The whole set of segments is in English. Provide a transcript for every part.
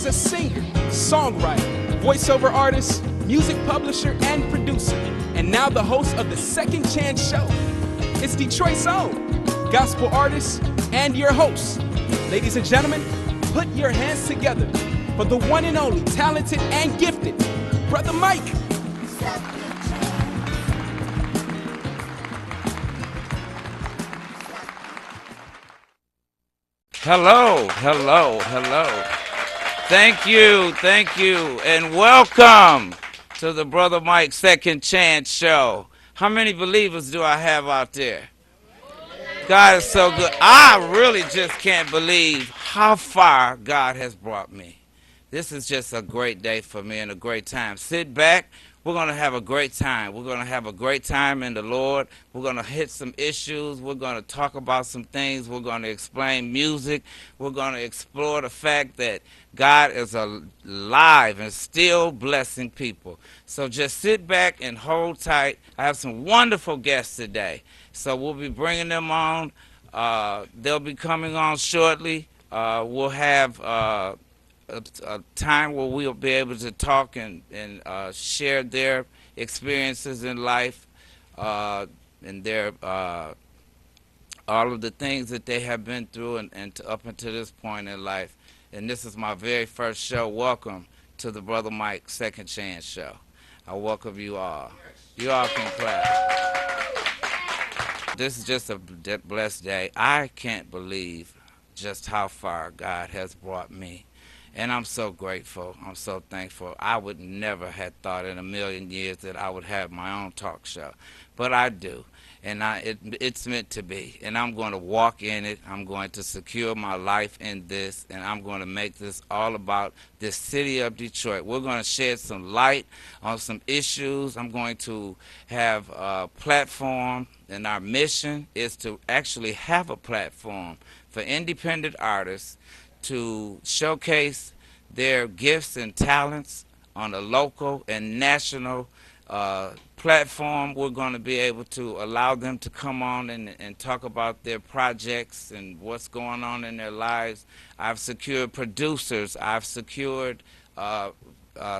a singer, songwriter, voiceover artist, music publisher, and producer, and now the host of the Second Chance Show. It's Detroit's own gospel artist and your host. Ladies and gentlemen, put your hands together for the one and only talented and gifted Brother Mike. Hello, hello, hello. Thank you, and welcome to the Brother Mike Second Chance Show. How many believers do I have out there? God is so good. I really just can't believe how far God has brought me. This is just a great day for me and a great time. Sit back. We're going to have a great time. We're going to have a great time in the Lord. We're going to hit some issues. We're going to talk about some things. We're going to explain music. We're going to explore the fact that God is alive and still blessing people. So just sit back and hold tight. I have some wonderful guests today. So we'll be bringing them on. They'll be coming on shortly. We'll have a time where we'll be able to talk and share their experiences in life and their all of the things that they have been through and up until this point in life. And this is my very first show. Welcome to the Brother Mike Second Chance Show. I welcome you all. You all can clap. This is just a blessed day. I can't believe just how far God has brought me. And I'm so grateful. I'm so thankful. I would never have thought in a million years that I would have my own talk show. But I do. And it's meant to be. And I'm going to walk in it. I'm going to secure my life in this. And I'm going to make this all about this city of Detroit. We're going to shed some light on some issues. I'm going to have a platform. And our mission is to actually have a platform for independent artists to showcase their gifts and talents on a local and national platform. We're going to be able to allow them to come on and talk about their projects and what's going on in their lives. I've secured producers. I've secured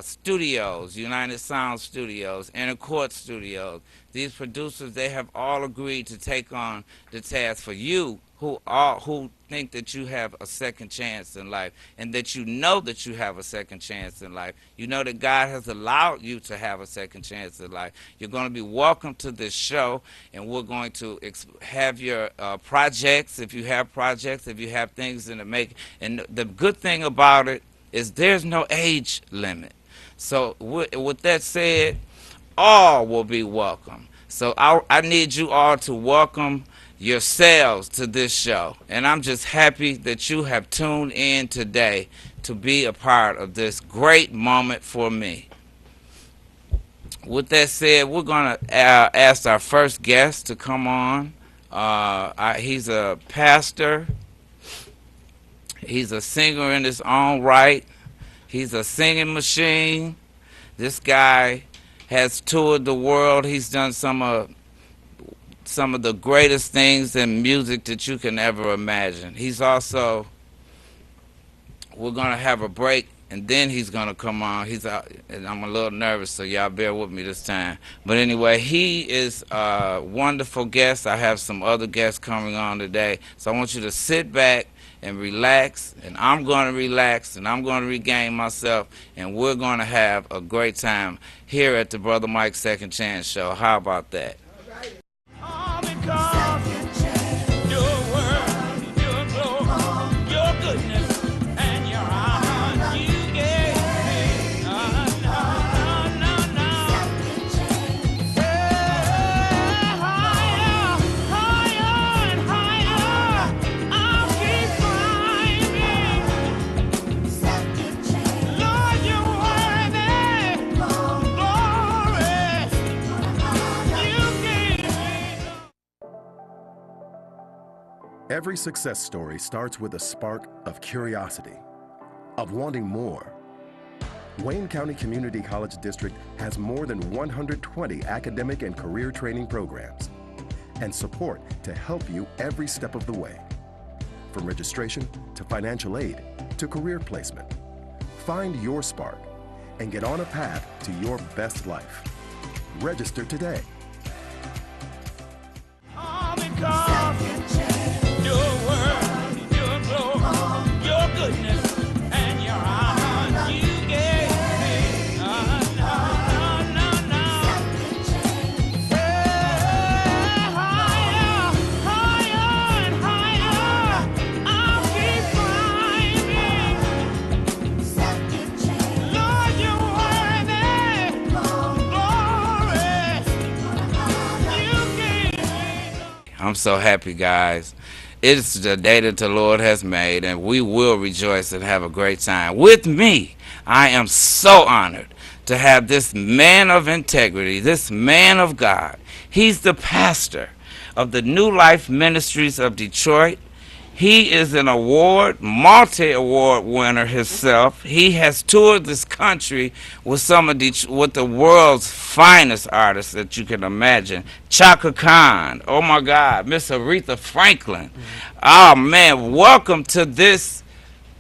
studios, United Sound Studios, Inner Court Studios. These producers, they have all agreed to take on the task for you who think that you have a second chance in life and that you know that you have a second chance in life. You know that God has allowed you to have a second chance in life. You're going to be welcome to this show, and we're going to have your projects, if you have projects, if you have things in the making. And the good thing about it is there's no age limit. So with that said, all will be welcome. So I need you all to welcome yourselves to this show. And I'm just happy that you have tuned in today to be a part of this great moment for me. With that said, we're going to ask our first guest to come on. He's a pastor. He's a singer in his own right. He's a singing machine. This guy has toured the world. He's done some of the greatest things in music that you can ever imagine. He's also, we're going to have a break, and then he's going to come on. He's out, and I'm a little nervous, so y'all bear with me this time. But anyway, he is a wonderful guest. I have some other guests coming on today. So I want you to sit back and relax, and I'm going to relax, and I'm going to regain myself, and we're going to have a great time here at the Brother Mike Second Chance Show. How about that? All because your word, your glory, your goodness, and your honor you gave me. No. Higher and higher, I'll keep climbing. Lord, you're worthy, glory, you gave me. Every success story starts with a spark of curiosity, of wanting more. Wayne County Community College District has more than 120 academic and career training programs and support to help you every step of the way. From registration to financial aid to career placement, Find your spark and get on a path to your best life. Register today. Your word, your glory, your goodness, and your honor you gave me. No. Higher, higher and higher, I'll keep climbing. Lord, you're worthy, glory, you gave me. I'm so happy, guys. It's the day that the Lord has made, and we will rejoice and have a great time. With me, I am so honored to have this man of integrity, this man of God. He's the pastor of the New Life Ministries of Detroit. He is an multi-award winner himself. He has toured this country with some of with the world's finest artists that you can imagine. Chaka Khan, oh my God, Miss Aretha Franklin. Oh man, welcome to this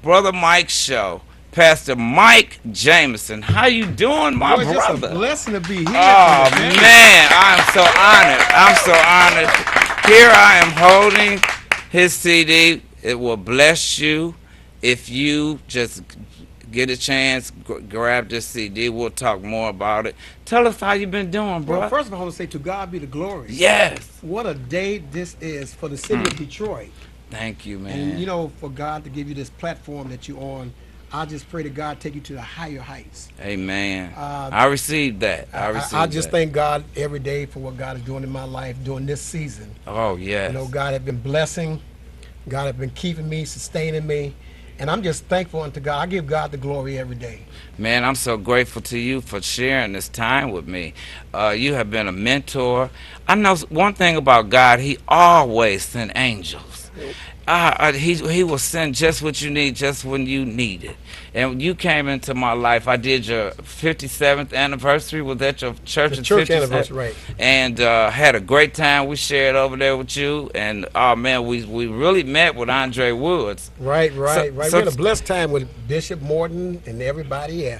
Brother Mike show. Pastor Mike Jemison. How you doing, my brother? It's a blessing to be here. Oh man, I'm so honored. I'm so honored. Here I am holding his CD. It will bless you if you just get a chance, grab this CD. We'll talk more about it. Tell us how you've been doing, bro. Well, first of all, I want to say to God be the glory. Yes. What a day this is for the city of Detroit. Thank you, man. And, you know, for God to give you this platform that you're on, I just pray that God take you to the higher heights. Amen. I received that. I just thank God every day for what God is doing in my life during this season. Oh, yes. You know, God has been blessing. God has been keeping me, sustaining me. And I'm just thankful unto God. I give God the glory every day. Man, I'm so grateful to you for sharing this time with me. You have been a mentor. I know one thing about God, he always sent angels. He will send just what you need, just when you need it. And when you came into my life, I did your 57th anniversary. Was that your church's church anniversary, right? And had a great time. We shared over there with you. And, oh, man, we really met with Andre Woods. Right. We had a blessed time with Bishop Morton and everybody. Yeah.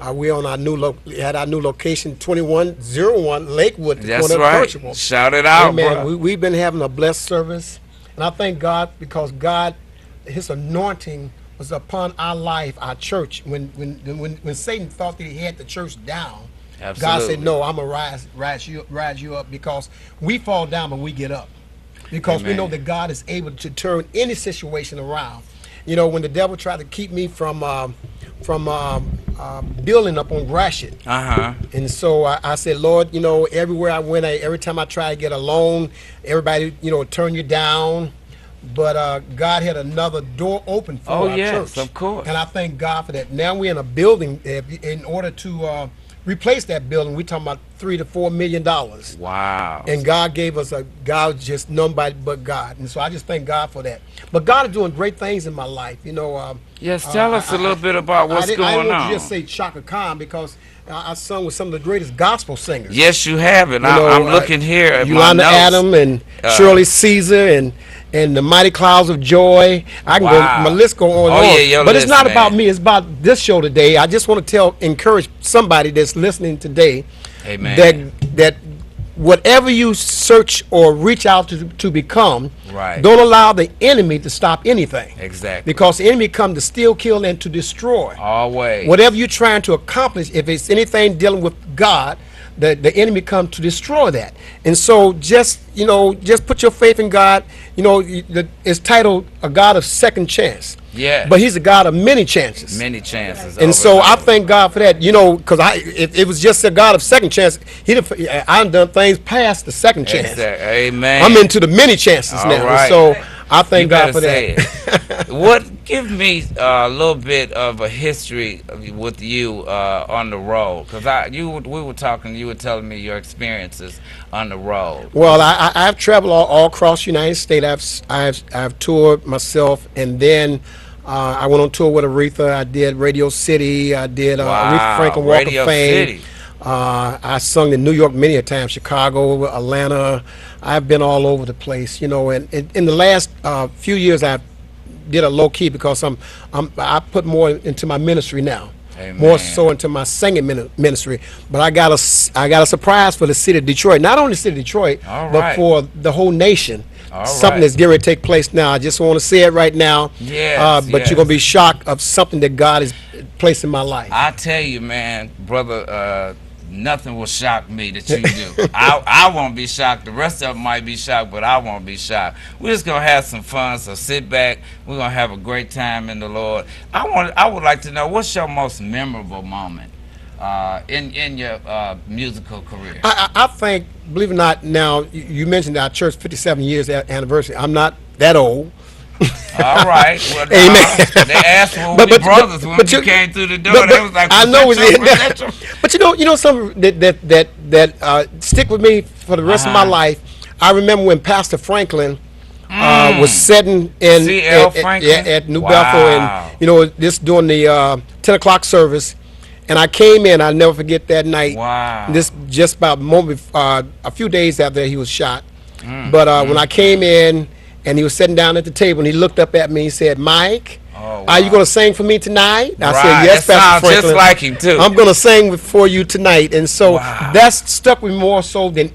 We're on our new had our new location, 2101 Lakewood. That's right. Shout it out, bro. We've been having a blessed service. And I thank God because God, his anointing was upon our life, our church. When Satan thought that he had the church down, absolutely, God said, no, I'm going to rise you up, because we fall down but we get up. Because Amen. We know that God is able to turn any situation around. You know, when the devil tried to keep me from building up on Gratiot. And so I said, Lord, you know, everywhere I went, every time I try to get a loan, everybody, you know, turn you down. But God had another door open for our church. Oh, yes, of course. And I thank God for that. Now we're in a building. In order to replace that building, we're talking about $3 to $4 million. Wow. And God gave us God, just nobody but God. And so I just thank God for that. But God is doing great things in my life. You know. Yes, tell us a little bit about what's going on. I want to just say Chaka Khan, because I sung with some of the greatest gospel singers. Yes, you have. And I'm looking here at Yolanda my notes. Adam and Shirley Caesar and the Mighty Clouds of Joy. I can go, my list go on and on. Yeah, but it's not about me. It's about this show today. I just want to encourage somebody that's listening today. Amen. That whatever you search or reach out to become, right, don't allow the enemy to stop anything. Exactly. Because the enemy comes to steal, kill, and to destroy. Always. Whatever you're trying to accomplish, if it's anything dealing with God, the enemy comes to destroy that. And so just put your faith in God. You know, it's titled A God of Second Chance. Yeah. But he's a God of many chances. Many chances. And so I thank God for that. You know, because if it was just a God of second chance, I've done things past the second chance. Exactly. Amen. I'm into the many chances now. Right. So I thank God for that. Give me a little bit of a history with you on the road, because we were talking. You were telling me your experiences on the road. Well, I've traveled all across the United States. I've toured myself, and then I went on tour with Aretha. I did Radio City. I did Aretha Franklin Walk of Fame. City. I sung in New York many a time, Chicago, Atlanta. I've been all over the place, you know. And in the last few years, I've did a low key because I put more into my ministry now. Amen. More so into my singing ministry. But I got a surprise for the city of Detroit. Not only the city of Detroit, but for the whole nation. Something that's getting ready to take place now. I just want to say it right now. Yes, but you're going to be shocked of something that God has placed in my life. I tell you, man, brother, nothing will shock me that you do. I won't be shocked. The rest of them might be shocked, but I won't be shocked. We're just going to have some fun, so sit back. We're going to have a great time in the Lord. I would like to know, what's your most memorable moment in your musical career? I think, believe it or not, now, you mentioned our church 57 years anniversary. I'm not that old. All right. Well, Amen. They asked when we brothers when you came through the door. They was like, I know it. But you know something that stick with me for the rest of my life. I remember when Pastor Franklin was sitting at New Bethel, and this during the 10 o'clock service, and I came in. I'll never forget that night. Wow. This just about a few days after he was shot. But when I came in, and he was sitting down at the table, and he looked up at me. He said, "Mike, are you going to sing for me tonight?" I said, "Yes, Pastor Franklin. Just like him too. I'm going to sing for you tonight." And so that's stuck with me more so than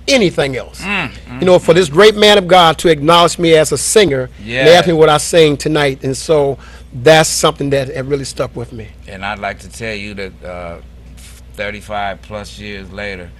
anything else. For this great man of God to acknowledge me as a singer, and ask me what I sing tonight, and so that's something that really stuck with me. And I'd like to tell you that 35 plus years later,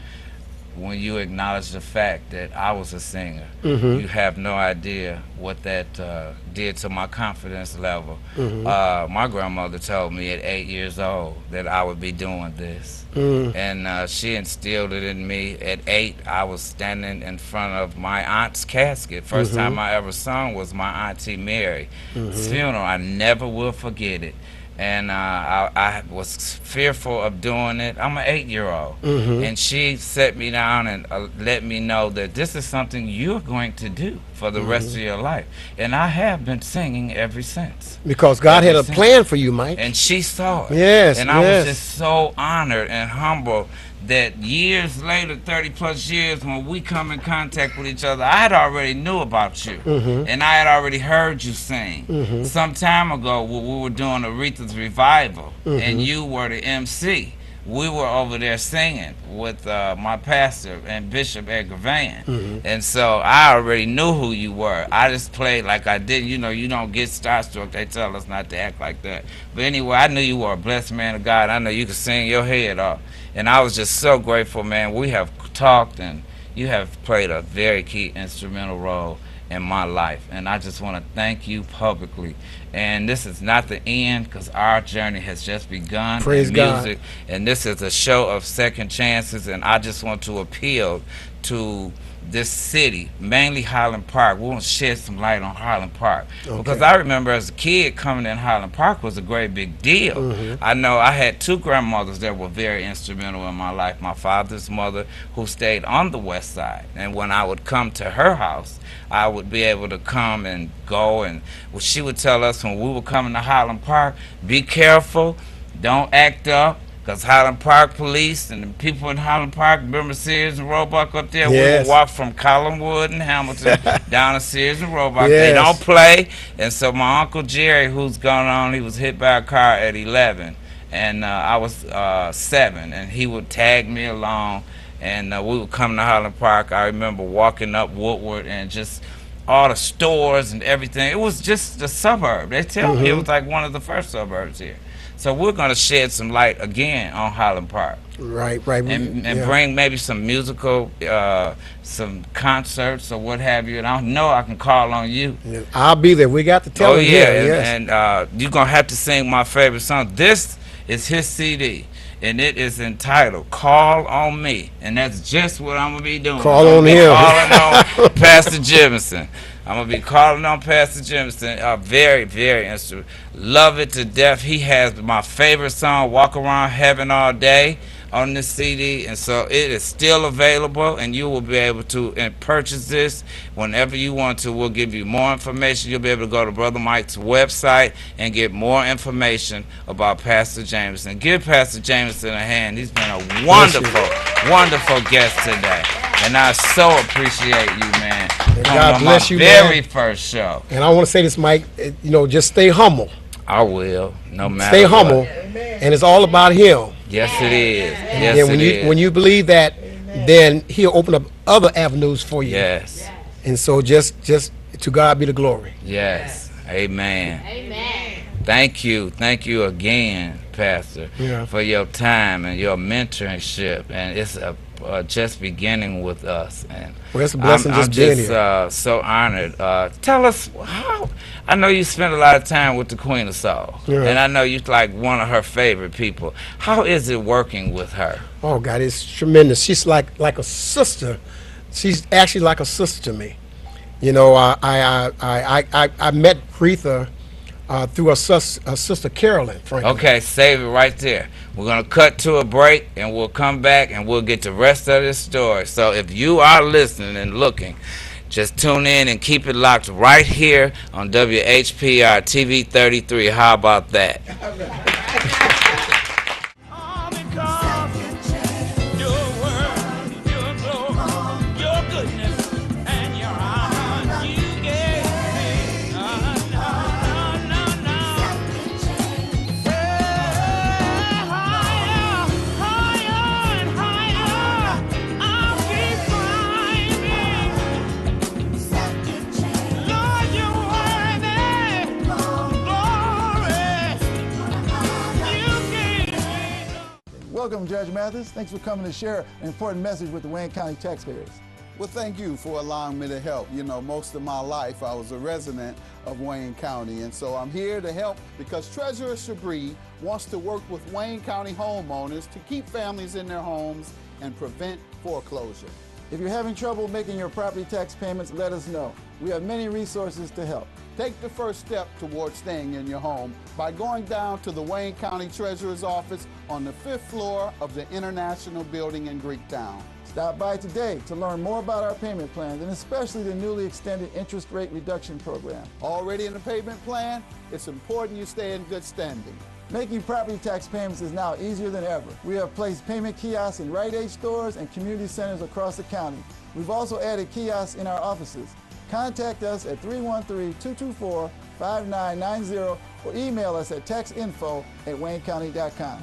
when you acknowledge the fact that I was a singer, you have no idea what that did to my confidence level. My grandmother told me at 8 years old that I would be doing this. And she instilled it in me. At 8, I was standing in front of my aunt's casket. First time I ever sung was my Auntie Mary's funeral. I never will forget it. And I was fearful of doing it. I'm an 8-year-old. And she set me down and let me know that this is something you're going to do for the rest of your life. And I have been singing ever since. Because God had a plan for you, Mike. And she saw it. Yes, and I was just so honored and humble that years later, 30 plus years, when we come in contact with each other, I had already knew about you. And I had already heard you sing. Some time ago, when we were doing Aretha's revival, and you were the MC, we were over there singing with my pastor and Bishop Edgar Van. And so I already knew who you were. I just played like I did. You don't get starstruck. They tell us not to act like that. But anyway, I knew you were a blessed man of God. I know you could sing your head off. And I was just so grateful, man. We have talked, and you have played a very key instrumental role in my life. And I just want to thank you publicly. And this is not the end, because our journey has just begun. Praise God. Music. And this is a show of second chances. And I just want to appeal to this city, mainly Highland Park. We want to shed some light on Highland Park. Because I remember as a kid, coming in Highland Park was a great big deal. I know I had 2 grandmothers that were very instrumental in my life. My father's mother, who stayed on the west side. And when I would come to her house, I would be able to come and go. And she would tell us when we were coming to Highland Park, be careful, don't act up. Because Highland Park police and the people in Highland Park, remember Sears and Roebuck up there? We would walk from Collinwood and Hamilton down to Sears and Roebuck. They don't play. And so my Uncle Jerry, who's gone on, he was hit by a car at 11. And I was 7. And he would tag me along. And we would come to Highland Park. I remember walking up Woodward and just all the stores and everything. It was just the suburb. They tell me it was like one of the first suburbs here. So we're going to shed some light again on Highland Park. Right. And bring maybe some musical, some concerts or what have you. And I know I can call on you. I'll be there. We got to tell him. And you're going to have to sing my favorite song. This is his CD. And it is entitled "Call on Me," and that's just what I'm gonna be doing. Call on him. Calling on Pastor Jemison. I'm gonna be calling on Pastor Jemison. Very, very instrumental. Love it to death. He has my favorite song, "Walk Around Heaven All Day," on this CD, and so it is still available, and you will be able to purchase this whenever you want to. We'll give you more information. You'll be able to go to Brother Mike's website and get more information about Pastor Jemison. Give Pastor Jemison a hand. He's been a wonderful, wonderful guest today, and I so appreciate you, man. And God bless you, very first show. And I want to say this, Mike, just stay humble. I will, no matter Stay humble, and it's all about Him. Yes, it is. And then when you believe that, then He'll open up other avenues for you. Yes. And so just to God be the glory. Yes. Amen. Amen. Thank you again, Pastor, for your time and your mentorship, and it's just beginning with us. And well, it's a blessing I'm being here. So honored. Tell us how. I know you spent a lot of time with the Queen of Soul, and I know you're like one of her favorite people. How is it working with her? Oh God, it's tremendous. She's like a sister. She's actually like a sister to me. I met Aretha through her sister Carolyn Franklin. Okay, save it right there. We're going to cut to a break, and we'll come back, and we'll get the rest of this story. So if you are listening and looking, just tune in and keep it locked right here on WHPR TV 33. How about that? Welcome, Judge Mathis. Thanks for coming to share an important message with the Wayne County taxpayers. Well, thank you for allowing me to help. Most of my life I was a resident of Wayne County, and so I'm here to help because Treasurer Shabri wants to work with Wayne County homeowners to keep families in their homes and prevent foreclosure. If you're having trouble making your property tax payments, let us know. We have many resources to help. Take the first step towards staying in your home by going down to the Wayne County Treasurer's office on the 5th floor of the International Building in Greektown. Stop by today to learn more about our payment plans and especially the newly extended interest rate reduction program. Already in the payment plan? It's important you stay in good standing. Making property tax payments is now easier than ever. We have placed payment kiosks in Rite Aid stores and community centers across the county. We've also added kiosks in our offices. Contact us at 313-224-5990 or email us at taxinfo@waynecounty.com.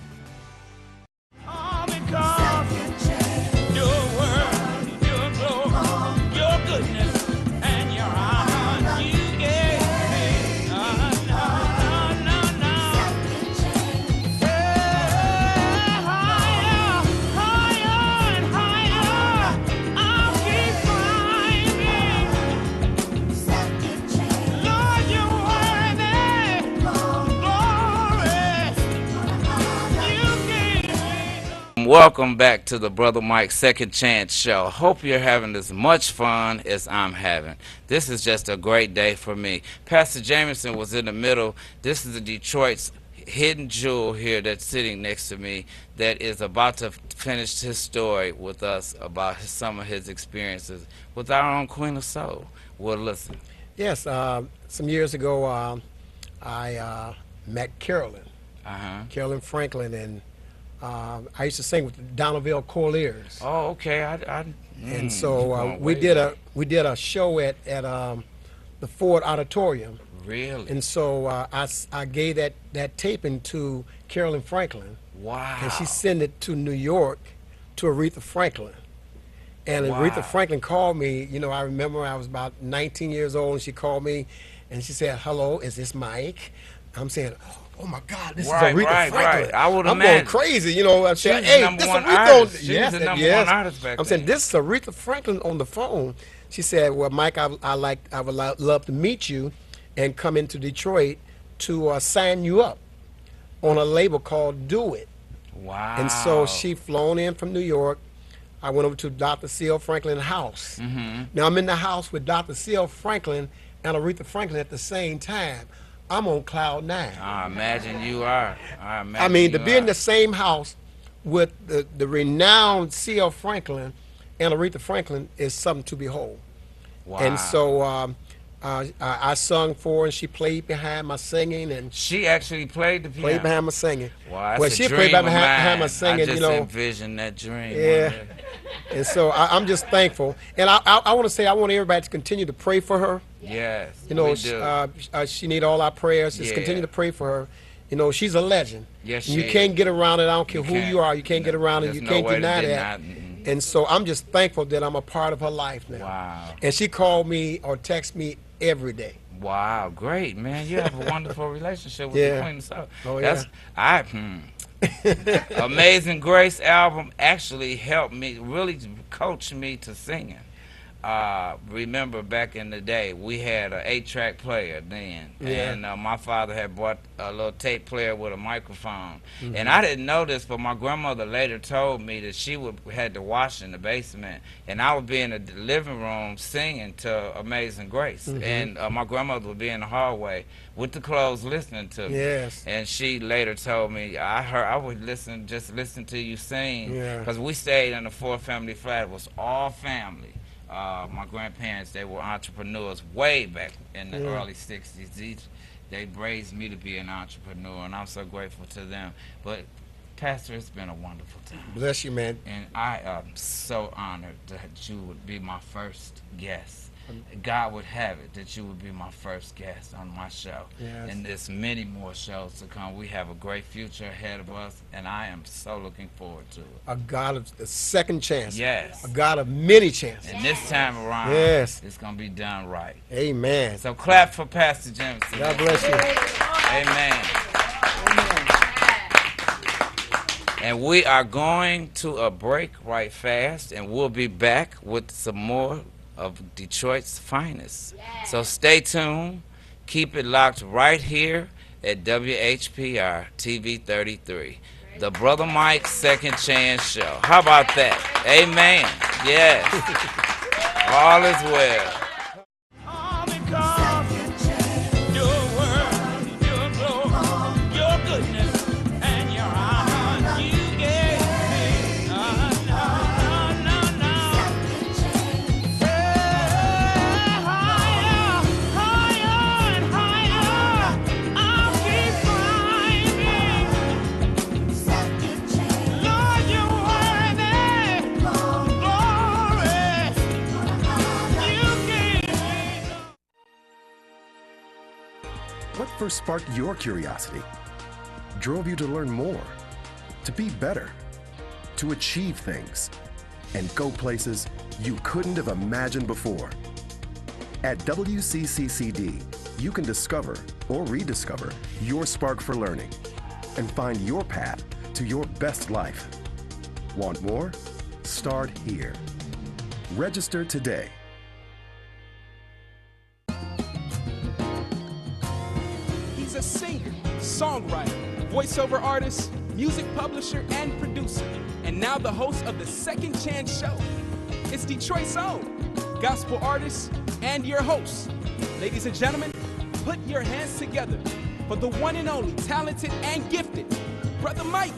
Welcome back to the Brother Mike Second Chance Show. Hope you're having as much fun as I'm having. This is just a great day for me. Pastor Jemison was in the middle. This is the Detroit's hidden jewel here that's sitting next to me that is about to finish his story with us about some of his experiences with our own Queen of Soul. Well, listen. Yes, some years ago I met Carolyn, Carolyn Franklin, and I used to sing with the Donnville Chorleers. Oh, okay. And so we did a show at the Ford Auditorium. Really? And so I gave that taping to Carolyn Franklin. Wow. And she sent it to New York to Aretha Franklin. And Aretha Franklin called me. I remember I was about 19 years old, and she called me, and she said, "Hello, is this Mike?" I'm saying, "Oh my God, this is Aretha Franklin." I would I'm imagine. going crazy, I'm saying, "Hey, this is Aretha." She was the number one artist back then. I'm saying, "This is Aretha Franklin on the phone." She said, "Well, Mike, I would love to meet you and come into Detroit to sign you up on a label called Do It." Wow. And so she flown in from New York. I went over to Dr. C.L. Franklin's house. Now I'm in the house with Dr. C.L. Franklin and Aretha Franklin at the same time. I'm on cloud 9. I imagine you are. I mean, to be in the same house with the renowned C.L. Franklin and Aretha Franklin is something to behold. Wow. And so I sung for her, and she played behind my singing, and she actually played the piano. Played behind my singing. Wow, that's well, a she dream played of behind my mine. singing. I just envisioned that dream. Yeah. And so I'm just thankful. And I want to say I want everybody to continue to pray for her. Yes, You know, we do. she need all our prayers. Just Yeah. continue to pray for her. You know, she's a legend. Yes, And you she can't is. get around it. I don't care You who can't. you are. You can't get around it. There's You no can't way to deny deny that. it. And so I'm just thankful that I'm a part of her life now. Wow. And she called me or text me every day. Wow, great, man. You have a wonderful relationship with Yeah. the Queen of Soul. Oh, That's, Amazing Grace album actually helped me, really coach me to singing. Remember back in the day, we had an 8-track player then, Yeah. and my father had bought a little tape player with a microphone. And I didn't know this, but my grandmother later told me that she had to wash in the basement, and I would be in the living room singing to Amazing Grace, and my grandmother would be in the hallway with the clothes listening to me. Yes. And she later told me, I would just listen to you sing, Yeah. because we stayed in a 4-family flat. It was all family. My grandparents, they were entrepreneurs way back in the early 60s. They raised me to be an entrepreneur, and I'm so grateful to them. But, Pastor, it's been a wonderful time. Bless you, man. And I am so honored that you would be my first guest. God would have it that you would be my first guest on my show. Yes. And there's many more shows to come. We have a great future ahead of us, and I am so looking forward to it. A God of a second chance. Yes. A God of many chances. And this time around, Yes. it's going to be done right. Amen. So clap for Pastor Jemison. God bless you. Amen. And we are going to a break right fast, and we'll be back with some more of Detroit's finest. So stay tuned. Keep it locked right here at WHPR TV 33. The Brother Mike Second Chance Show. How about that? Amen. Yes. All is well. What first sparked your curiosity? Drove you to learn more, to be better, to achieve things, and go places you couldn't have imagined before? At WCCCD, you can discover or rediscover your spark for learning and find your path to your best life. Want more? Start here. Register today. He's a singer, songwriter, voiceover artist, music publisher, and producer, and now the host of the Second Chance Show. It's Detroit's own gospel artist and your host. Ladies and gentlemen, put your hands together for the one and only talented and gifted Brother Mike.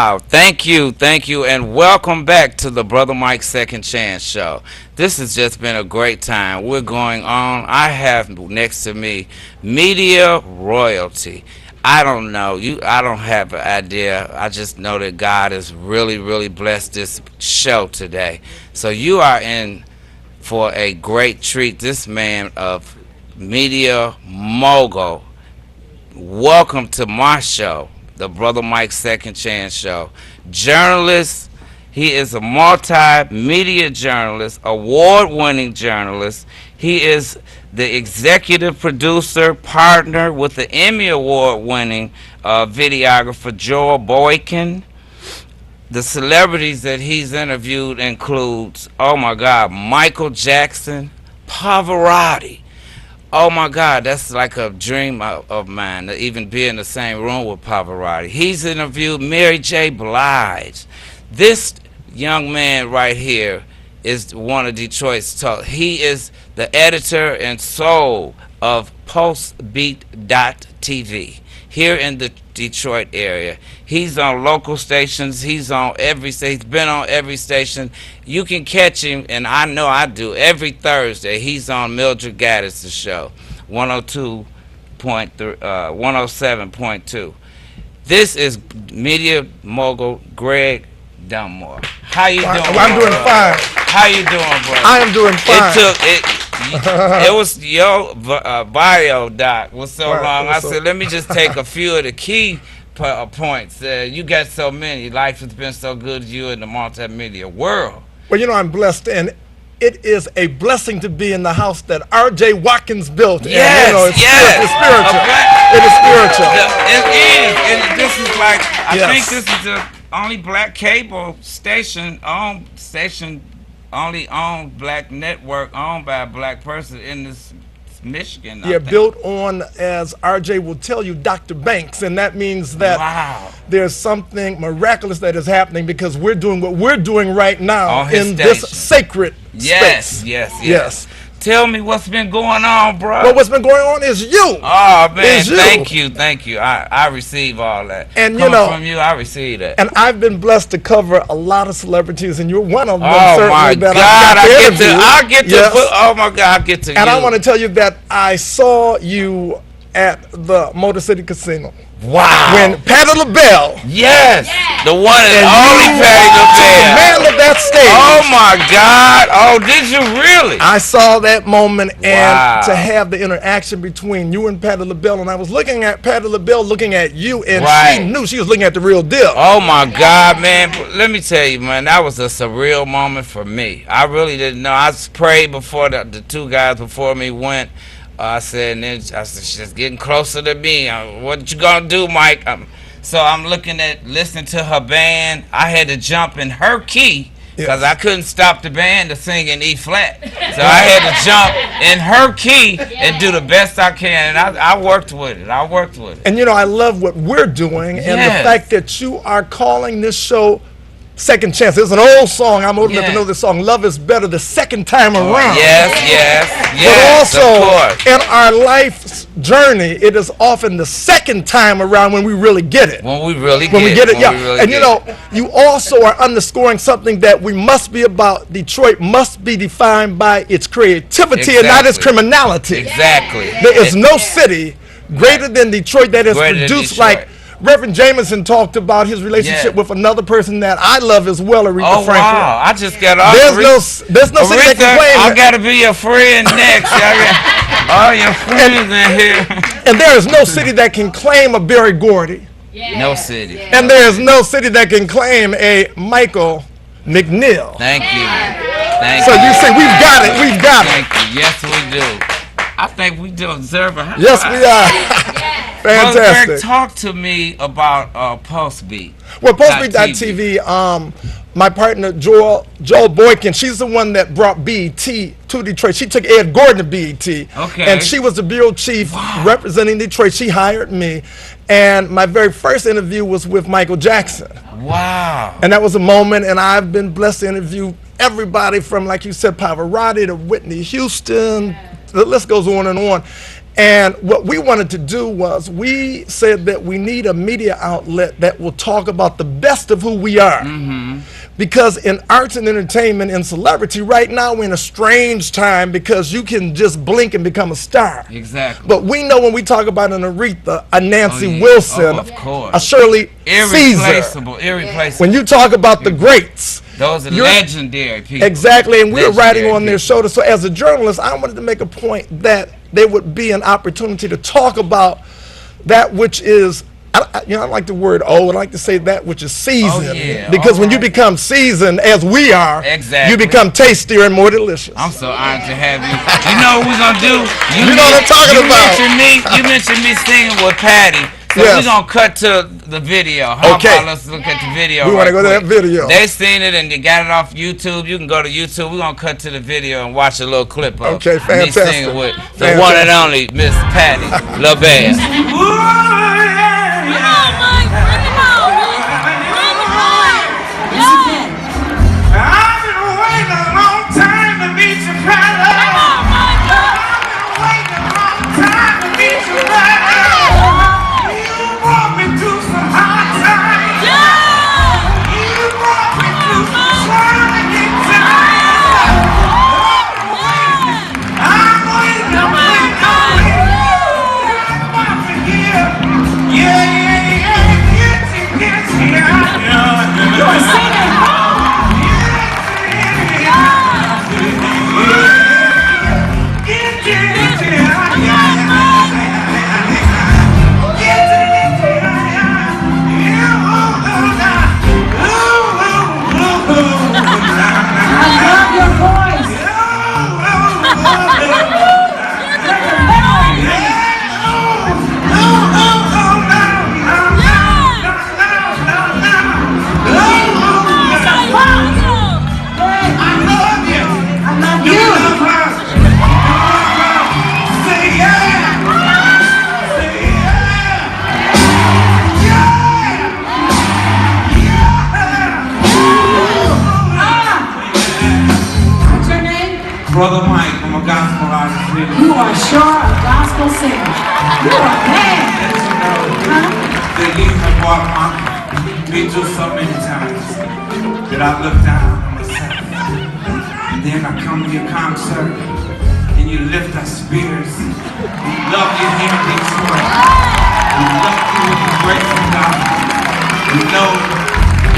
Oh, thank you, and welcome back to the Brother Mike Second Chance Show. This has just been a great time. We're going on. I have next to me media royalty. I don't know. I don't have an idea. I just know that God has really, really blessed this show today. So you are in for a great treat. This man of media mogul. Welcome to my show, the Brother Mike Second Chance Show. Journalist, he is a multimedia journalist, award-winning journalist. He is the executive producer, partner with the Emmy Award-winning videographer Joel Boykin. The celebrities that he's interviewed includes, oh my God, Michael Jackson, Pavarotti, Oh my God, that's like a dream of mine to even be in the same room with Pavarotti. He's interviewed Mary J. Blige. This young man right here is one of Detroit's top. He is the editor and soul of Pulsebeat.tv here in the Detroit area. He's on local stations. He's on every station. He's been on every station. You can catch him, and I know I do, every Thursday. He's on Mildred Gaddis' show, 107.2. This is media mogul Greg Dunnmore. How you doing? I'm doing fine. How you doing, bro? I am doing fine. It was your bio, Doc, was so long. I said, let me just take a few of the key points. You got so many. Life has been so good to you in the multimedia world. Well, you know, I'm blessed, and it is a blessing to be in the house that R.J. Watkins built. Yes, and, you know, it's yes. spiritual. It is spiritual. It is. And this is like, I think this is the only black cable station only owned black network owned by a black person in this Michigan. Yeah, built on, as RJ will tell you, Dr. Banks, and that means that there's something miraculous that is happening because we're doing what we're doing right now in this sacred space. Yes. Tell me what's been going on, bro. Well, what's been going on is you. Oh man, thank you. I receive all that. And you know, from you, I receive that. And I've been blessed to cover a lot of celebrities, and you're one of them. Oh my God, I get to. Oh my God, I get to. And I want to tell you that I saw you at the Motor City Casino. Wow. When Patti LaBelle. Yes. The one and only Patti LaBelle. Man of that stage. Oh my God. Oh, did you really? I saw that moment, and to have the interaction between you and Patti LaBelle, and I was looking at Patti LaBelle looking at you, and she knew she was looking at the real deal. Oh my God, man. Let me tell you, man, that was a surreal moment for me. I really didn't know. I prayed before the two guys before me went. I said, she's getting closer to me. What you gonna do, Mike? So I'm listening to her band. I had to jump in her key because I couldn't stop the band to sing in E flat. So I had to jump in her key and do the best I can. And I worked with it. And you know, I love what we're doing, and the fact that you are calling this show Second Chance. It's an old song. I'm old enough to know this song. Love is better the second time around. Yes. But also, in our life's journey, it is often the second time around when we really get it. When we get it. And you know, you also are underscoring something that we must be about. Detroit must be defined by its creativity and not its criminality. Exactly. There is no city greater than Detroit that has produced like Reverend Jemison talked about his relationship with another person that I love as well, Aretha Franklin. Wow, I just got off. There's no city that can claim. I gotta be your friend next. All your friends in here. And there is no city that can claim a Berry Gordy. No city. And there is no city that can claim a Michael McNeal. Thank you. So you see, we've got it. Thank you. Yes, we do. I think we do deserve a high five. Yes, we are. Fantastic. Greg, talk to me about Pulsebeat. Well, Pulsebeat.tv, my partner Joel Boykin, she's the one that brought BET to Detroit. She took Ed Gordon to BET. Okay. And she was the bureau chief representing Detroit. She hired me. And my very first interview was with Michael Jackson. Wow. And that was a moment, and I've been blessed to interview everybody from, like you said, Pavarotti to Whitney Houston. The list goes on and on. And what we wanted to do was we said that we need a media outlet that will talk about the best of who we are. Because in arts and entertainment and celebrity, right now we're in a strange time because you can just blink and become a star. Exactly. But we know when we talk about an Aretha, a Nancy Wilson, a Shirley Caesar, when you talk about the greats, those are legendary people. Exactly, and we're riding on their shoulders. So as a journalist, I wanted to make a point that there would be an opportunity to talk about that which is, I don't like the word old, I like to say that which is seasoned. Because when you become seasoned, as we are, you become tastier and more delicious. I'm so honored to have you. You know what we're going to do? You know what I'm talking about. You mentioned me singing with Patty. So we're gonna cut to the video. How about let's look at the video? We want to go to that video. They seen it and they got it off YouTube. You can go to YouTube. We're gonna cut to the video and watch a little clip of okay, fantastic. me singing with the one and only Miss Patty LaBelle. I've been waiting a long time to meet you, Patty. Brother Mike, I'm a gospel artist. You are sure a gospel singer. You are man. That you have brought me through so many times that I look down on myself. And then I come to your concert and you lift our spirits. We love you here in Detroit. We love you with the grace of God. We know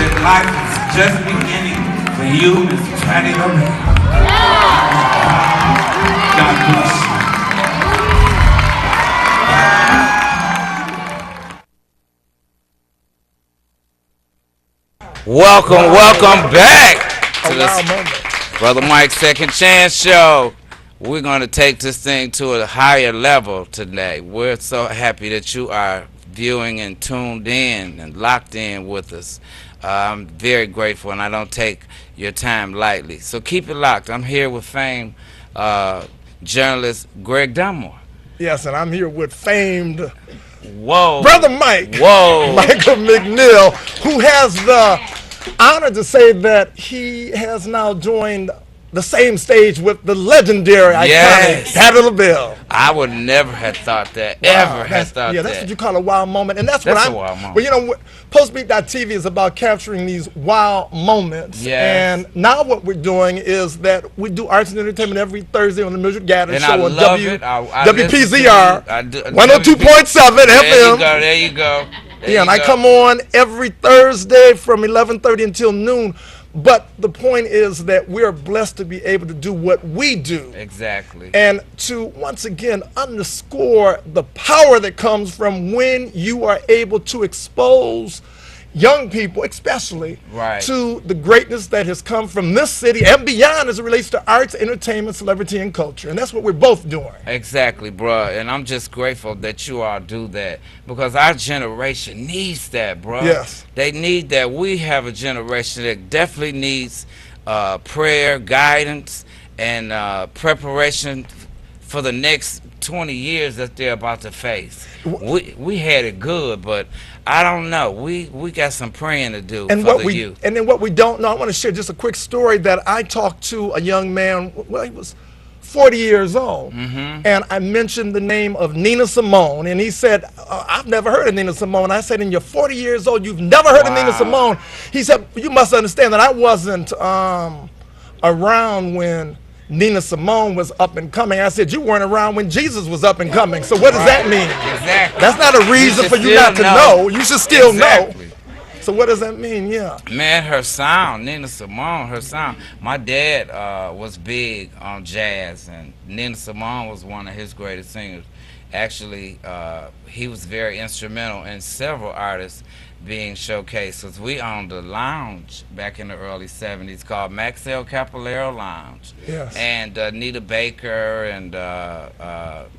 that life is just beginning for you, Miss Patty LaBelle. God bless you. Welcome back to the Brother Mike's Second Chance Show. We're going to take this thing to a higher level today. We're so happy that you are viewing and tuned in and locked in with us. I'm very grateful, and I don't take your time lightly. So keep it locked. I'm here with famed journalist Greg Dunnmore. Yes, and I'm here with famed Brother Mike. Michael McNeal, who has the honor to say that he has now joined the same stage with the legendary iconic Patty LaBelle. I would never have thought that. Ever have thought that. Yeah, that's what you call a wild moment, and that's a wild moment. Well, you know, Pulsebeat.tv is about capturing these wild moments. Yes. And now what we're doing is that we do arts and entertainment every Thursday on the Music Gathering and show I on love it. I WPZR 102.7 FM. FM. There you go. And I come on every Thursday from 11:30 until noon. But the point is that we're blessed to be able to do what we do. Exactly. And to once again underscore the power that comes from when you are able to expose young people, especially, to the greatness that has come from this city and beyond as it relates to arts, entertainment, celebrity, and culture. And that's what we're both doing. Exactly, bro. And I'm just grateful that you all do that, because our generation needs that, bro. Yes. They need that. We have a generation that definitely needs prayer, guidance, and preparation for the next 20 years that they're about to face. We had it good, but I don't know. We got some praying to do for the youth. And then what we don't know, I want to share just a quick story that I talked to a young man, well, he was 40 years old, and I mentioned the name of Nina Simone, and he said, I've never heard of Nina Simone. I said, and you're 40 years old, you've never heard of Nina Simone? He said, you must understand that I wasn't around when Nina Simone was up and coming. I said, you weren't around when Jesus was up and coming. So what does that mean? Exactly. That's not a reason for you not to know. You should still know. So what does that mean? Yeah. Man, her sound, Nina Simone, her sound. My dad was big on jazz, and Nina Simone was one of his greatest singers. Actually, he was very instrumental in several artists being showcased. Because we owned a lounge back in the early 70s called McNeal Caballero Lounge. Yes. And Nita Baker and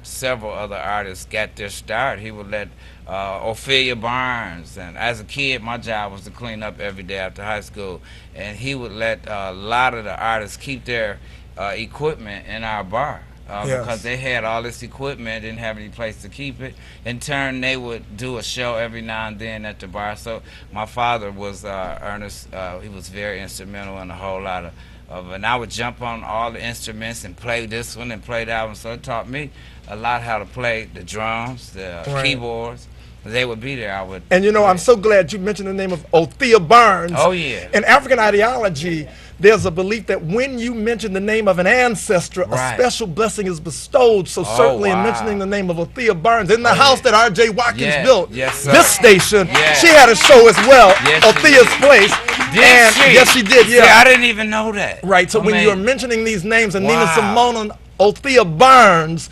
several other artists got their start. He would let Ophelia Barnes, and as a kid my job was to clean up every day after high school, and he would let a lot of the artists keep their equipment in our bar. Because they had all this equipment, didn't have any place to keep it. In turn, they would do a show every now and then at the bar. So my father was Ernest. He was very instrumental in a whole lot of and I would jump on all the instruments and play this one and play that one. So it taught me a lot how to play the drums, the keyboards. They would be there. I would. And you know, I'm so glad you mentioned the name of Othea Barnes. Oh yeah. In African ideology, there's a belief that when you mention the name of an ancestor, a special blessing is bestowed. So certainly in mentioning the name of Othea Barnes, in the house that R.J. Watkins built, this station, she had a show as well, Othea's Place. Yes, she did. Yeah, see, I didn't even know that. Right. So when you're mentioning these names, and Nina Simone and Othea Barnes,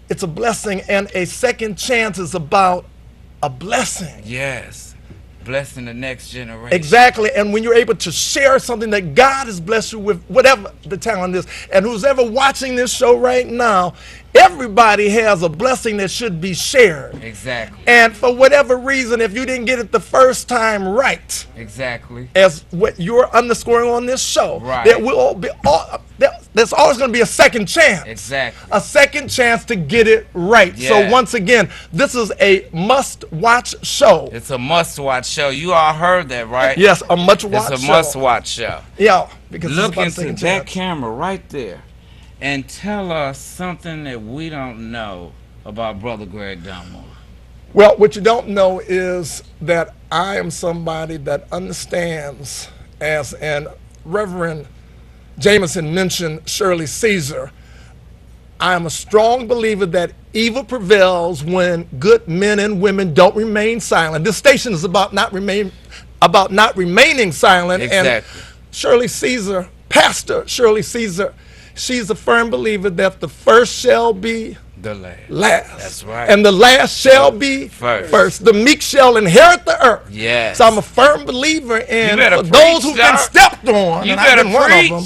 it's a blessing, and a second chance is about a blessing. Yes. Blessing the next generation. Exactly. And when you're able to share something that God has blessed you with, whatever the talent is, and who's ever watching this show right now, everybody has a blessing that should be shared. Exactly. And for whatever reason, if you didn't get it the first time right, exactly, as what you're underscoring on this show, there will be there's always going to be a second chance. Exactly. A second chance to get it right. Yeah. So once again, this is a must-watch show. It's a must-watch show. You all heard that, right? Yes, a must-watch show. It's a must-watch show. Yeah, because look into that camera right there and tell us something that we don't know about Brother Greg Dunnmore. Well, what you don't know is that I am somebody that understands, as an Reverend Jemison mentioned Shirley Caesar, I am a strong believer that evil prevails when good men and women don't remain silent. This station is about not remaining silent. Exactly. And Shirley Caesar, Pastor Shirley Caesar, she's a firm believer that the first shall be the last. That's right. And the last shall be first. The meek shall inherit the earth. Yes. So I'm a firm believer in for preach, those who've been stepped on, and I've been one of them,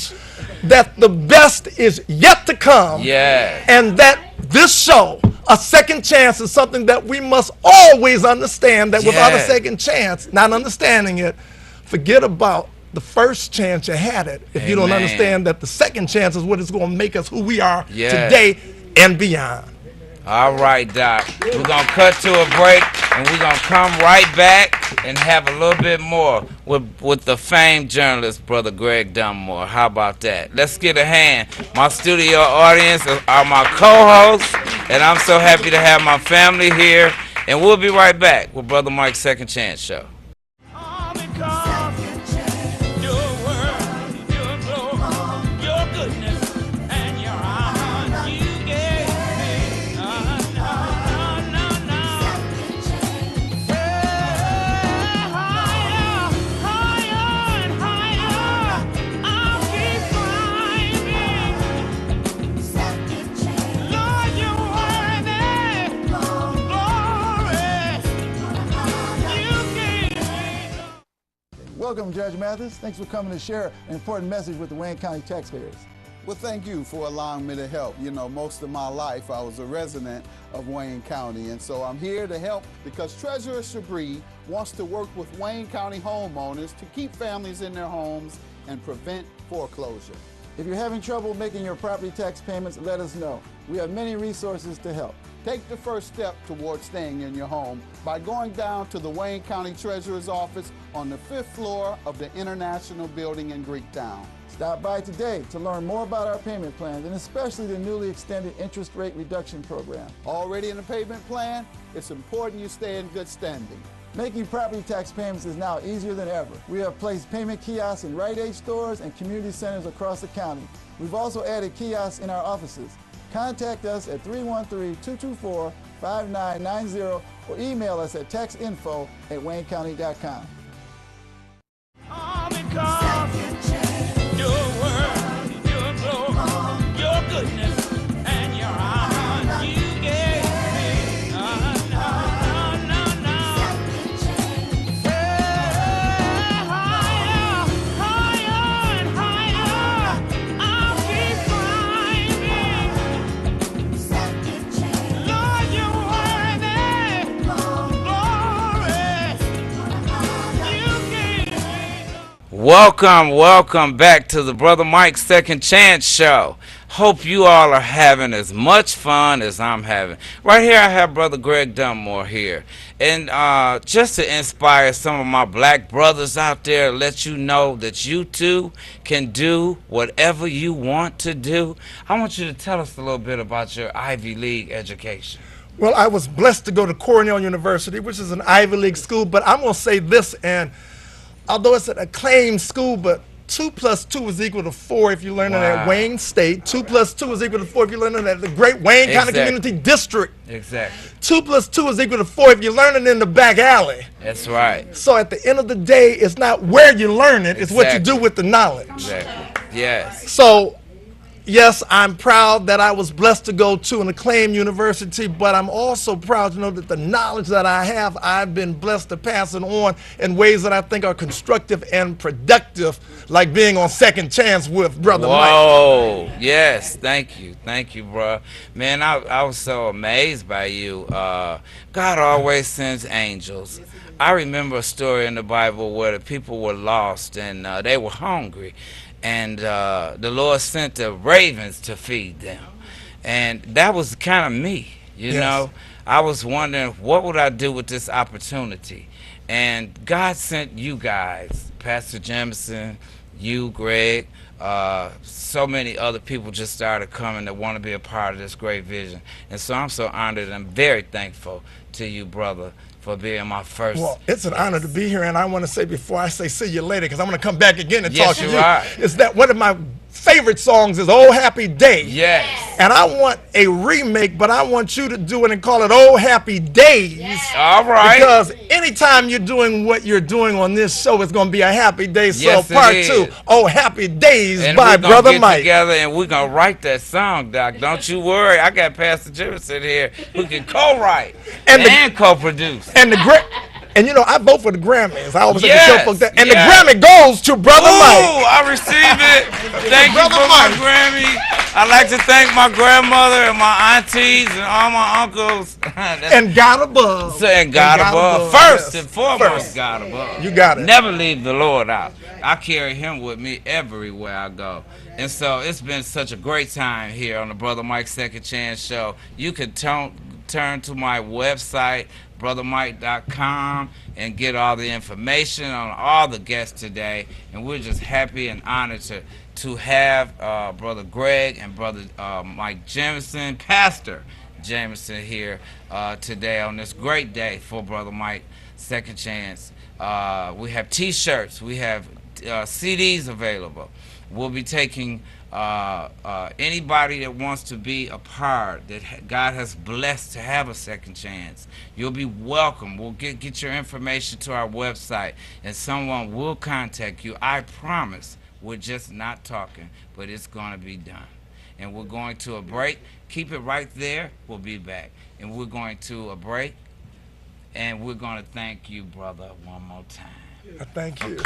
that the best is yet to come. Yeah. And that this show, a second chance, is something that we must always understand, that without a second chance, not understanding it, forget about the first chance you had it if you don't understand that the second chance is what is going to make us who we are today and beyond. All right, Doc. We're going to cut to a break, and we're going to come right back and have a little bit more with the famed journalist, Brother Greg Dunnmore. How about that? Let's get a hand. My studio audience are my co-hosts, and I'm so happy to have my family here. And we'll be right back with Brother Mike's Second Chance Show. Welcome, Judge Mathis. Thanks for coming to share an important message with the Wayne County taxpayers. Well, thank you for allowing me to help. You know, most of my life I was a resident of Wayne County, and so I'm here to help because Treasurer Chabris wants to work with Wayne County homeowners to keep families in their homes and prevent foreclosure. If you're having trouble making your property tax payments, let us know. We have many resources to help. Take the first step towards staying in your home by going down to the Wayne County Treasurer's office on the 5th floor of the International Building in Greektown. Stop by today to learn more about our payment plans and especially the newly extended interest rate reduction program. Already in the payment plan? It's important you stay in good standing. Making property tax payments is now easier than ever. We have placed payment kiosks in Rite Aid stores and community centers across the county. We've also added kiosks in our offices. Contact us at 313-224-5990 or email us at taxinfo@waynecounty.com. Welcome back to the Brother Mike's Second Chance Show. Hope you all are having as much fun as I'm having. Right here I have Brother Greg Dunnmore here. And just to inspire some of my black brothers out there, let you know that you too can do whatever you want to do. I want you to tell us a little bit about your Ivy League education. Well, I was blessed to go to Cornell University, which is an Ivy League school, but I'm going to say this, and although it's an acclaimed school, but 2 plus 2 is equal to 4 if you learn it at Wayne State. 2 plus 2 is equal to 4 if you learn it at the Great Wayne County Community District. Exactly. 2 plus 2 is equal to 4 if you learn it in the back alley. That's right. So at the end of the day, it's not where you learn it, it's what you do with the knowledge. Exactly. Yes. So yes, I'm proud that I was blessed to go to an acclaimed university, but I'm also proud to know that the knowledge that I have, I've been blessed to pass it on in ways that I think are constructive and productive, like being on Second Chance with Brother Mike. Whoa, yes, thank you, bro. Man, I was so amazed by you. God always sends angels. I remember a story in the Bible where the people were lost and they were hungry. And the Lord sent the ravens to feed them. And that was kind of me, you know. I was wondering, what would I do with this opportunity? And God sent you guys, Pastor Jemison, you, Greg, so many other people just started coming that want to be a part of this great vision. And so I'm so honored and I'm very thankful to you, brother, for being my first. Well, it's an honor to be here, and I want to say before I say see you later, because I'm going to come back again and talk to you, is that one of my favorite songs is Oh Happy Day. Yes. And I want a remake, but I want you to do it and call it Oh Happy Days. Yes. All right. Because anytime you're doing what you're doing on this show, it's going to be a happy day. Yes, so part 2, Oh Happy Days and by Brother get Mike. Together and we're going to write that song, Doc. Don't you worry. I got Pastor Jemison here who can co-write and co-produce. And you know, I vote for the Grammys. I always say yes, the show folks that. And the Grammy goes to Brother Mike. I receive it. Thank you for my Grammy. I'd like to thank my grandmother and my aunties and all my uncles. And God above. And God above. First and foremost, God above. You got it. Never leave the Lord out. I carry him with me everywhere I go. And so it's been such a great time here on the Brother Mike's Second Chance Show. You can turn to my website, brothermike.com, and get all the information on all the guests today. And we're just happy and honored to have Brother Greg and Brother Mike Jemison, Pastor Jemison here today on this great day for Brother Mike Second Chance. We have t-shirts, we have CDs available. We'll be taking anybody that wants to be a part, that God has blessed to have a second chance. You'll be welcome. We'll get your information to our website, and someone will contact you. I promise. We're just not talking, but it's going to be done. And we're going to a break. Keep it right there. We'll be back. And we're going to a break, and we're going to thank you, brother, one more time. Thank you.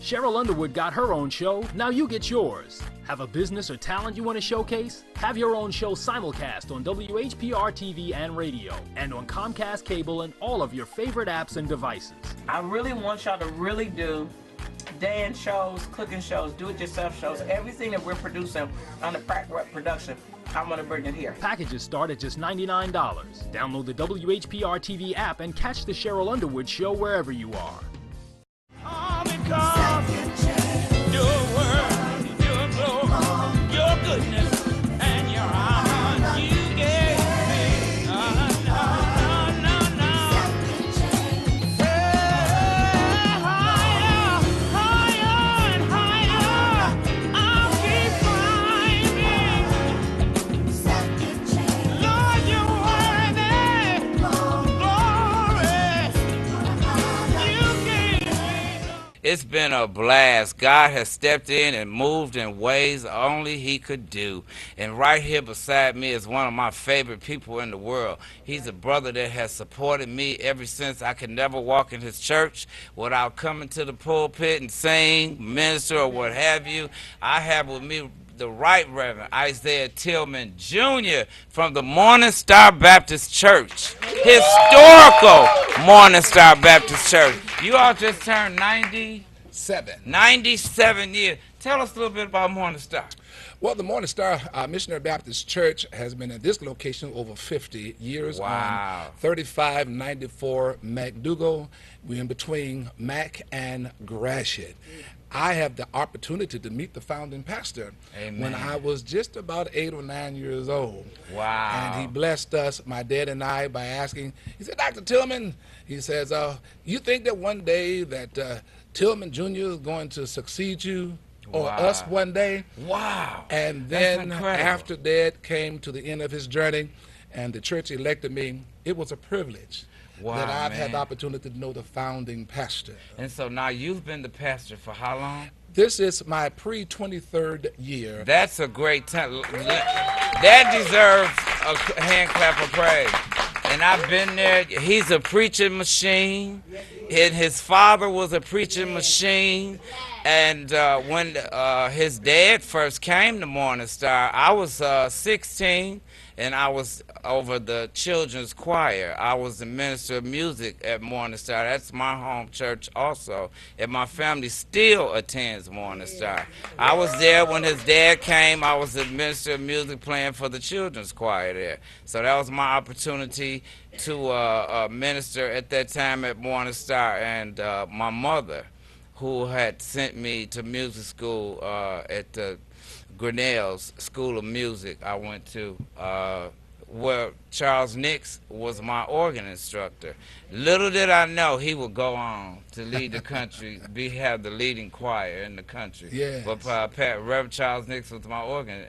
Cheryl Underwood got her own show, now you get yours. Have a business or talent you want to showcase? Have your own show simulcast on WHPR TV and radio, and on Comcast Cable and all of your favorite apps and devices. I really want y'all to really do dance shows, cooking shows, do-it-yourself shows, everything that we're producing on the Pratt Production. I want to bring it here. Packages start at just $99. Download the WHPR TV app and catch the Cheryl Underwood show wherever you are. Your word, your glory, your goodness, and your honor you gave me. No. Higher, higher and higher, I'll keep climbing. Lord, you're worthy, glory. It's been a blast. God has stepped in and moved in ways only he could do. And right here beside me is one of my favorite people in the world. He's a brother that has supported me ever since I could never walk in his church without coming to the pulpit and sing, minister, or what have you. I have with me the Right Reverend Isaiah Tilmon Jr. from the Morning Star Baptist Church. Historical Morning Star Baptist Church. You all just turned 97 years. Tell us a little bit about Morning Star. Well, the Morning Star Missionary Baptist Church has been at this location over 50 years. Wow. On 3594 MacDougall. We're in between Mac and Gratiot. I have the opportunity to meet the founding pastor. Amen. When I was just about 8 or 9 years old. Wow. And he blessed us, my dad and I, by asking, he said, Dr. Tilmon, he says, you think that one day that Tilmon Jr. is going to succeed you or us one day? Wow. And then after Dad came to the end of his journey and the church elected me, it was a privilege. Wow, that I've had the opportunity to know the founding pastor. And so now you've been the pastor for how long? This is my pre-23rd year. That's a great time. That deserves a hand clap of praise. And I've been there. He's a preaching machine. And his father was a preaching machine. And when his dad first came to Morning Star, I was 16. And I was over the children's choir. I was the minister of music at Morning Star. That's my home church also. And my family still attends Morning Star. I was there when his dad came. I was the minister of music playing for the children's choir there. So that was my opportunity to minister at that time at Morning Star. And my mother, who had sent me to music school at the Grinnell's School of Music I went to, where Charles Nix was my organ instructor. Little did I know he would go on to lead the country, have the leading choir in the country. Yes. But Reverend Charles Nix was my organ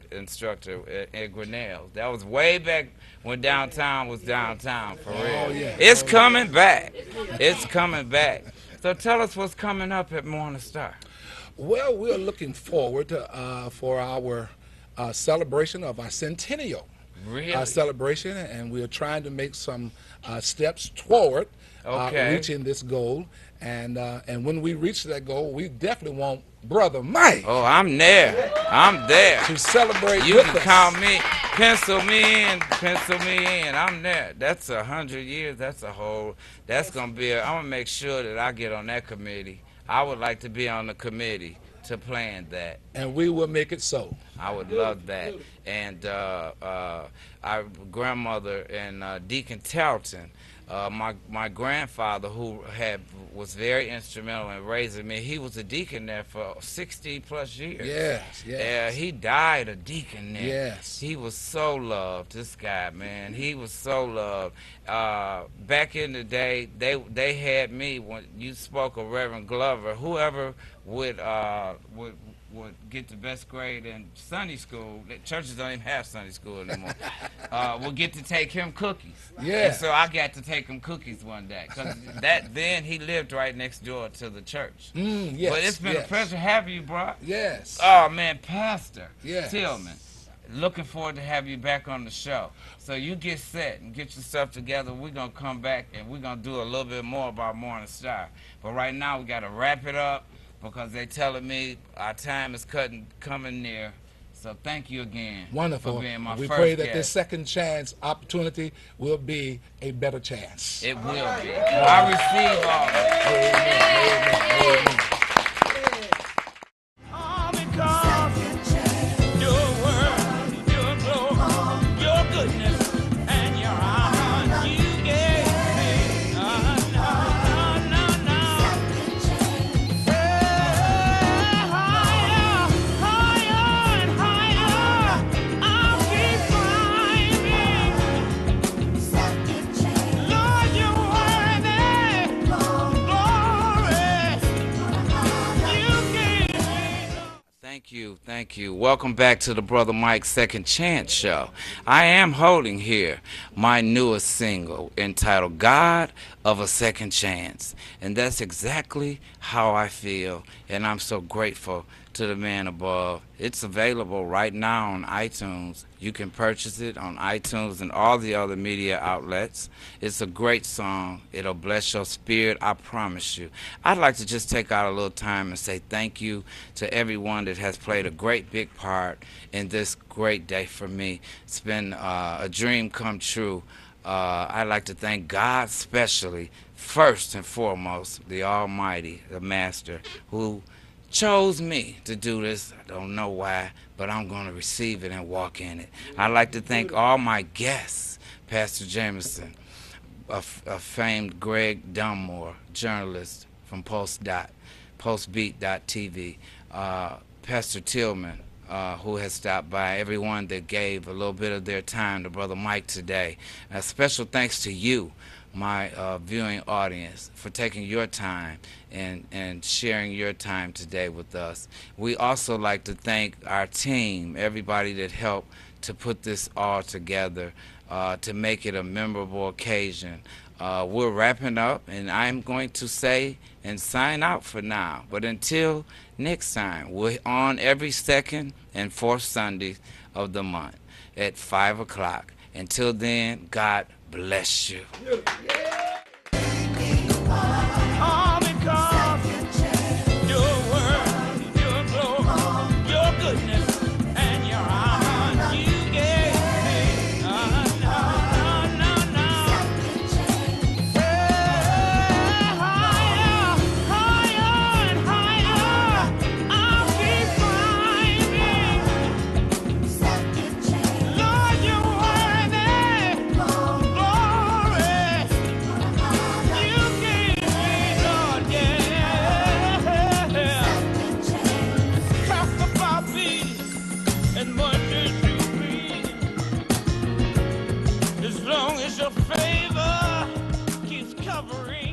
instructor at Grinnell's. That was way back when downtown was downtown, for real. Oh, yeah. It's coming back. It's coming back. So tell us what's coming up at Morning Star. Well, we're looking forward for our celebration of our centennial celebration, and we're trying to make some steps toward reaching this goal. And when we reach that goal, we definitely want Brother Mike. Oh, I'm there. I'm there. To celebrate you with can us. count me, pencil me in. I'm there. That's 100 years. That's going to be, I'm going to make sure that I get on that committee. I would like to be on the committee to plan that. And we will make it so. I would love that. And our grandmother and Deacon Tarleton, my grandfather, who was very instrumental in raising me, he was a deacon there for 60 plus years. Yes. He died a deacon there. Yes. He was so loved, this guy, man. He was so loved. Back in the day, they had me, when you spoke of Reverend Glover, whoever would get the best grade in Sunday school. Churches don't even have Sunday school anymore. Will get to take him cookies. Yeah. And so I got to take him cookies one day. Because then he lived right next door to the church. Yes. But it's been a pleasure having you, bro. Yes. Oh, man, Pastor Yes. Tilmon. Looking forward to have you back on the show. So you get set and get your stuff together. We're going to come back and we're going to do a little bit more about Morning Star. But right now we got to wrap it up, because they're telling me our time is coming near. So thank you again. Wonderful. For being my we first pray that guest. this second chance opportunity will be a better chance. It will be. I receive all that. Amen. Amen. Amen. Thank you. Welcome back to the Brother Mike's Second Chance Show. I am holding here my newest single entitled God of a Second Chance. And that's exactly how I feel. And I'm so grateful to the man above. It's available right now on iTunes. You can purchase it on iTunes and all the other media outlets. It's a great song. It'll bless your spirit, I promise you. I'd like to just take out a little time and say thank you to everyone that has played a great big part in this great day for me. It's been a dream come true. I'd like to thank God especially, first and foremost, the Almighty, the Master, who chose me to do this. I don't know why, but I'm going to receive it and walk in it. I'd like to thank all my guests, Pastor Jemison, a famed Greg Dunnmore, journalist from Pulsebeat.tv, Pastor Tilmon, who has stopped by, everyone that gave a little bit of their time to Brother Mike today. A special thanks to you, my viewing audience, for taking your time and sharing your time today with us. We also like to thank our team, everybody that helped to put this all together, to make it a memorable occasion. We're wrapping up, and I'm going to say and sign out for now. But until next time, we're on every second and fourth Sunday of the month at 5 o'clock. Until then, God bless you. All because your word, your glory, your goodness, and your honor you gave me. No. Higher and higher, I'll be climbing. Lord, you're worthy. Glory. You gave me, Lord, yeah. Talk about me and what did you bring? As long as your favor keeps covering.